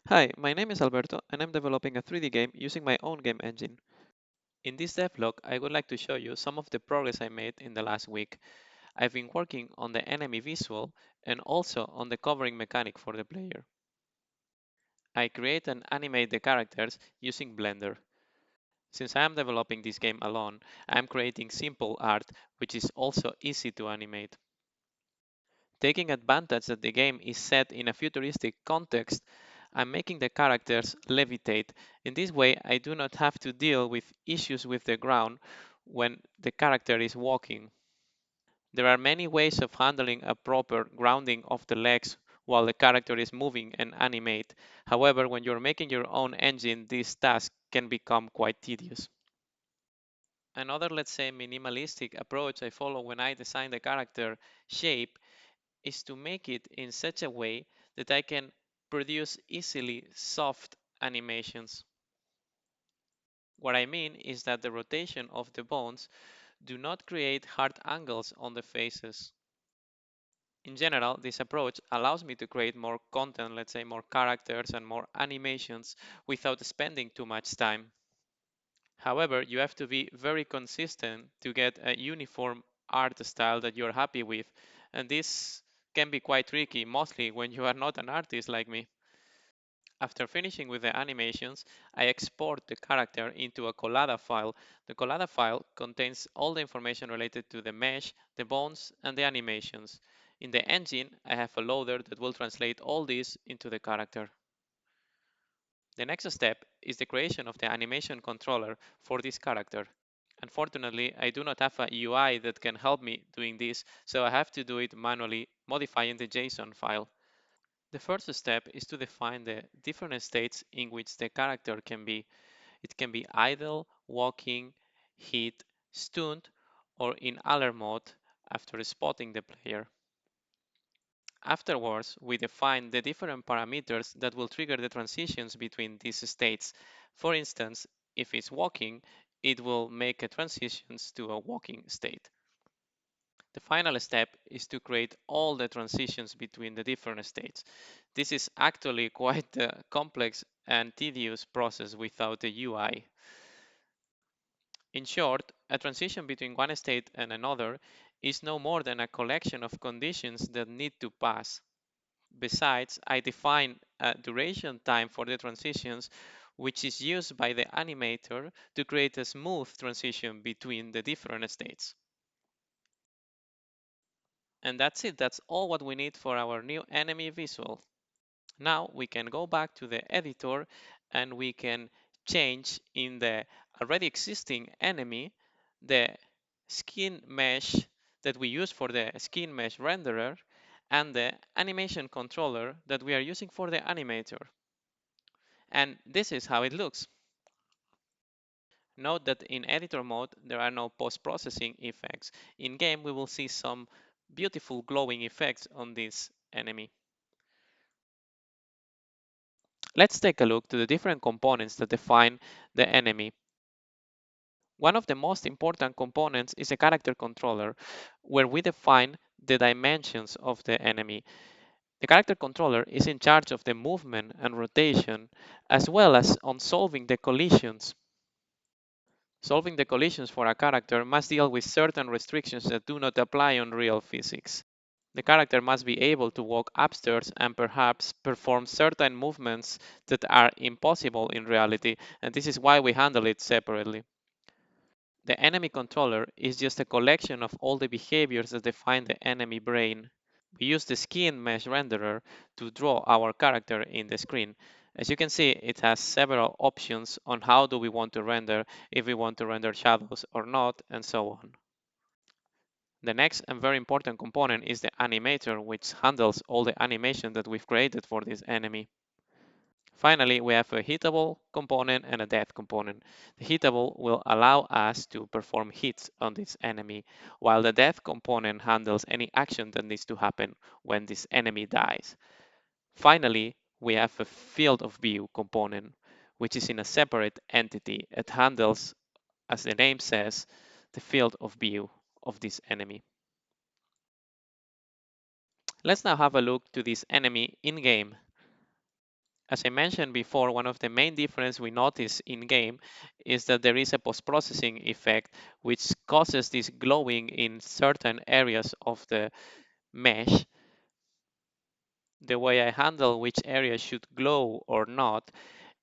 Hi, my name is Alberto and I'm developing a 3D game using my own game engine. In this devlog, I would like to show you some of the progress I made in the last week. I've been working on the enemy visual and also on the covering mechanic for the player. I create and animate the characters using Blender. Since I am developing this game alone, I am creating simple art which is also easy to animate. Taking advantage that the game is set in a futuristic context, I'm making the characters levitate. In this way, I do not have to deal with issues with the ground when the character is walking. There are many ways of handling a proper grounding of the legs while the character is moving and animate. However, when you're making your own engine, this task can become quite tedious. Another, let's say, minimalistic approach I follow when I design the character shape is to make it in such a way that I can produce easily soft animations. What I mean is that the rotation of the bones do not create hard angles on the faces. In general, this approach allows me to create more content, let's say more characters and more animations without spending too much time. However, you have to be very consistent to get a uniform art style that you're happy with, and this can be quite tricky, mostly when you are not an artist like me. After finishing with the animations, I export the character into a collada file. The collada file contains all the information related to the mesh, the bones, and the animations. In the engine, I have a loader that will translate all this into the character. The next step is the creation of the animation controller for this character. Unfortunately, I do not have a UI that can help me doing this, so I have to do it manually, modifying the JSON file. The first step is to define the different states in which the character can be. It can be idle, walking, hit, stunned, or in alert mode after spotting the player. Afterwards, we define the different parameters that will trigger the transitions between these states. For instance, if it's walking, it will make a transitions to a walking state. The final step is to create all the transitions between the different states. This is actually quite a complex and tedious process without a UI. In short, a transition between one state and another is no more than a collection of conditions that need to pass. Besides, I define a duration time for the transitions, which is used by the animator to create a smooth transition between the different states. And that's it, that's all what we need for our new enemy visual. Now we can go back to the editor and we can change in the already existing enemy the skin mesh that we use for the skin mesh renderer and the animation controller that we are using for the animator. And this is how it looks. Note that in editor mode there are no post-processing effects. In game we will see some beautiful glowing effects on this enemy. Let's take a look to the different components that define the enemy. One of the most important components is a character controller, where we define the dimensions of the enemy. The character controller is in charge of the movement and rotation, as well as on solving the collisions. Solving the collisions for a character must deal with certain restrictions that do not apply on real physics. The character must be able to walk upstairs and perhaps perform certain movements that are impossible in reality, and this is why we handle it separately. The enemy controller is just a collection of all the behaviors that define the enemy brain. We use the skin mesh renderer to draw our character in the screen. As you can see, it has several options on how do we want to render, if we want to render shadows or not, and so on. The next and very important component is the animator, which handles all the animation that we've created for this enemy. Finally, we have a hittable component and a death component. The hittable will allow us to perform hits on this enemy, while the death component handles any action that needs to happen when this enemy dies. Finally, we have a field of view component, which is in a separate entity. It handles, as the name says, the field of view of this enemy. Let's now have a look to this enemy in-game. As I mentioned before, one of the main differences we notice in game is that there is a post-processing effect which causes this glowing in certain areas of the mesh. The way I handle which area should glow or not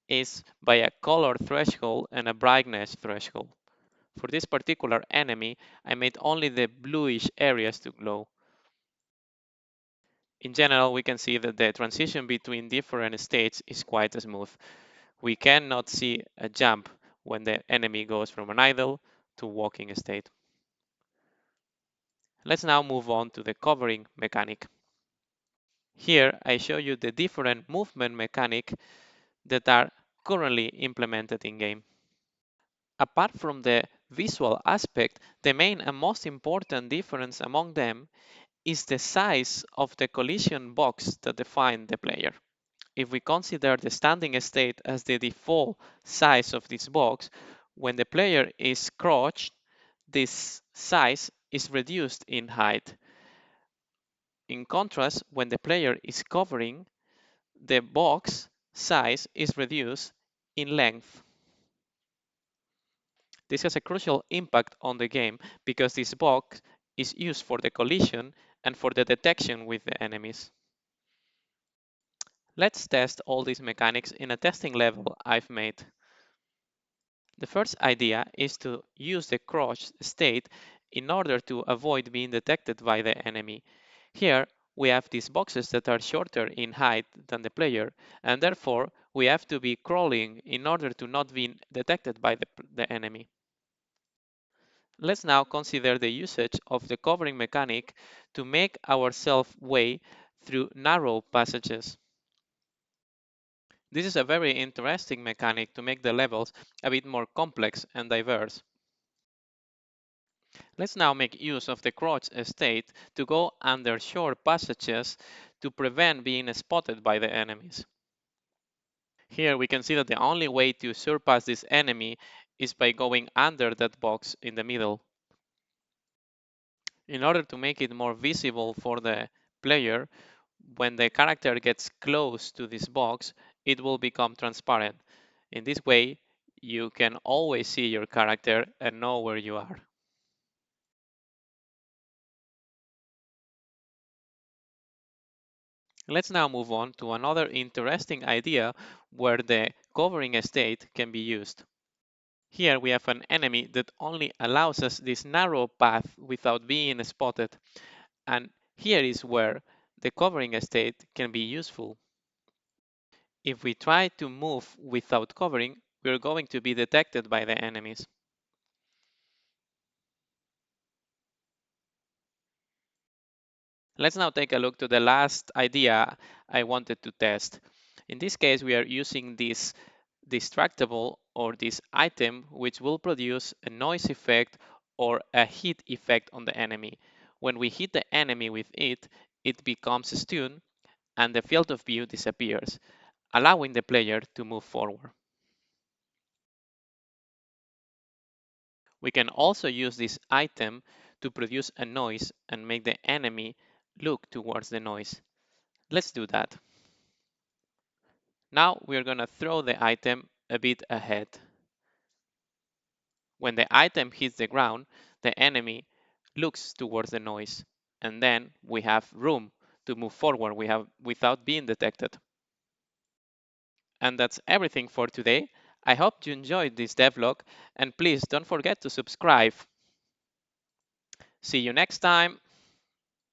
is by a color threshold and a brightness threshold. For this particular enemy, I made only the bluish areas to glow. In general, we can see that the transition between different states is quite smooth. We cannot see a jump when the enemy goes from an idle to walking state. Let's now move on to the covering mechanic. Here I show you the different movement mechanics that are currently implemented in game. Apart from the visual aspect, the main and most important difference among them is the size of the collision box that defines the player. If we consider the standing state as the default size of this box, when the player is crouched, this size is reduced in height. In contrast, when the player is covering, the box size is reduced in length. This has a crucial impact on the game because this box is used for the collision and for the detection with the enemies. Let's test all these mechanics in a testing level I've made. The first idea is to use the crouch state in order to avoid being detected by the enemy. Here we have these boxes that are shorter in height than the player, and therefore we have to be crawling in order to not be detected by the enemy. Let's now consider the usage of the covering mechanic to make ourselves way through narrow passages. This is a very interesting mechanic to make the levels a bit more complex and diverse. Let's now make use of the crouch state to go under short passages to prevent being spotted by the enemies. Here we can see that the only way to surpass this enemy is by going under that box in the middle. In order to make it more visible for the player, when the character gets close to this box, it will become transparent. In this way, you can always see your character and know where you are. Let's now move on to another interesting idea where the covering state can be used. Here we have an enemy that only allows us this narrow path without being spotted, and here is where the covering state can be useful. If we try to move without covering, we're going to be detected by the enemies. Let's now take a look to the last idea I wanted to test. In this case, we are using this distractable or this item which will produce a noise effect or a hit effect on the enemy. When we hit the enemy with it, it becomes stunned and the field of view disappears, allowing the player to move forward. We can also use this item to produce a noise and make the enemy look towards the noise. Let's do that. Now we're going to throw the item a bit ahead. When the item hits the ground, the enemy looks towards the noise, and then we have room to move forward without being detected. And that's everything for today. I hope you enjoyed this devlog, and please don't forget to subscribe. See you next time.